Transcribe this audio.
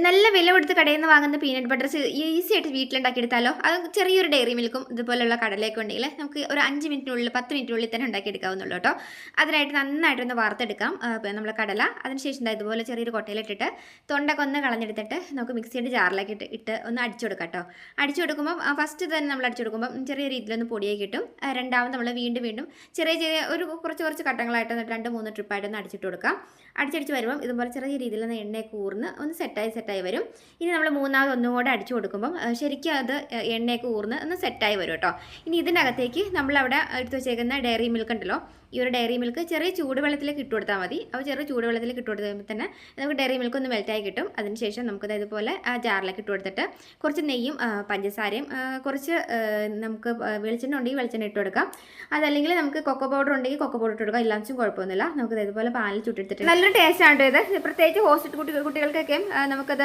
നല്ല വില കൊടുത്ത് കടയിൽ നിന്ന് വാങ്ങുന്ന പീനട്ട് ബട്ടർ ഈസി ആയിട്ട് വീട്ടിലുണ്ടാക്കിയെടുത്താലോ. അത് ചെറിയൊരു ഡയറി മിൽക്കും ഇതുപോലുള്ള കടലയൊക്കെ ഉണ്ടെങ്കിൽ നമുക്ക് ഒരു 5 മിനിറ്റിനുള്ളിൽ 10 മിനിറ്റിനുള്ളിൽ തന്നെ ഉണ്ടാക്കിയെടുക്കാവുന്നുള്ളൂ കേട്ടോ. അതിനായിട്ട് നന്നായിട്ടൊന്ന് വാർത്തെടുക്കാം നമ്മൾ കടല. അതിനുശേഷം ഇതുപോലെ ചെറിയൊരു കൊട്ടയിലിട്ടിട്ട് തൊണ്ടൊക്കെ ഒന്ന് കളഞ്ഞെടുത്തിട്ട് നമുക്ക് മിക്സിയുടെ ജാറിലേക്ക് ഇട്ട് ഒന്ന് അടിച്ചു കൊടുക്കാം കേട്ടോ. അടിച്ചു കൊടുക്കുമ്പോൾ ഫസ്റ്റ് തന്നെ നമ്മൾ അടിച്ചു കൊടുക്കുമ്പോൾ ചെറിയ രീതിയിലൊന്ന് പൊടിയായി കിട്ടും. രണ്ടാമത് നമ്മൾ വീണ്ടും ചെറിയ ചെറിയ ഒരു കുറച്ച് ഘട്ടങ്ങളായിട്ട് 2-3 ട്രിപ്പായിട്ടൊന്ന് അടിച്ചിട്ട് കൊടുക്കാം. അടിച്ചടിച്ച് വരുമ്പം ഇതുപോലെ ചെറിയ രീതിയിൽ എണ്ണയൊക്കെ ഊർന്ന് ഒന്ന് സെറ്റായി വരും. ഇനി നമ്മൾ മൂന്നാമത് ഒന്നും കൂടെ അടിച്ചു കൊടുക്കുമ്പം ശരിക്കും അത് എണ്ണയൊക്കെ ഊർന്ന് ഒന്ന് സെറ്റായി വരും കേട്ടോ. ഇനി ഇതിനകത്തേക്ക് നമ്മളവിടെ എടുത്ത് വെച്ചേക്കുന്ന ഡയറി മിൽക്ക് ഉണ്ടല്ലോ, ഈ ഒരു ഡയറി മിൽക്ക് ചെറിയ ചൂടുവെള്ളത്തിലേക്ക് ഇട്ട് കൊടുത്താൽ മതി. അപ്പോൾ ചെറിയ ചൂടുവെള്ളത്തിലേക്ക് ഇട്ട് കൊടുത്ത് കഴിയുമ്പോൾ തന്നെ നമുക്ക് ഡയറി മിൽക്ക് ഒന്ന് മെൽറ്റായി കിട്ടും. അതിനുശേഷം നമുക്കത് ഇതുപോലെ ആ ജാറിലേക്ക് ഇട്ട് കൊടുത്തിട്ട് കുറച്ച് നെയ്യും പഞ്ചസാരയും കുറച്ച് നമുക്ക് വെളിച്ചെണ്ണ ഉണ്ടെങ്കിൽ വെളിച്ചെണ്ണ ഇട്ട് കൊടുക്കാം. അതല്ലെങ്കിൽ നമുക്ക് കൊക്കോ പൗഡർ ഉണ്ടെങ്കിൽ കൊക്കോ പൗഡർ ഇട്ട് കൊടുക്കാം. ഇല്ലാച്ചും കുഴപ്പമൊന്നുമില്ല. നമുക്കത് ഇതുപോലെ പാലിൽ ചുട്ടെടുത്തിട്ട് നല്ലൊരു ടേസ്റ്റ് ആണ് ഇത്. പ്രത്യേകിച്ച് ഹോസ്റ്റൽ കുട്ടികൾക്കൊക്കെ നമുക്കത്